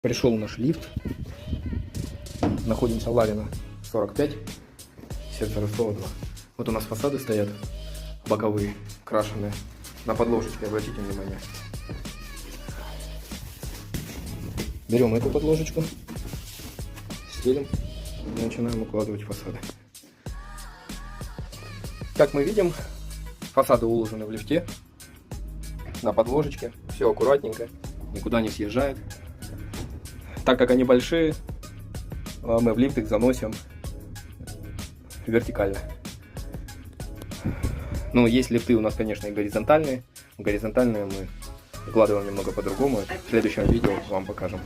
Пришел наш лифт. Находимся Ларина 45, сектор Ростова 2. Вот у нас фасады стоят, боковые, крашеные, на подложечке, обратите внимание. Берем эту подложечку, стелим и начинаем укладывать фасады. Как мы видим, фасады уложены в лифте, на подложечке, все аккуратненько, никуда не съезжает. Так как они большие, мы в лифт их заносим вертикально. Ну, есть лифты у нас, конечно, и горизонтальные. Горизонтальные мы укладываем немного по-другому. В следующем видео вам покажем.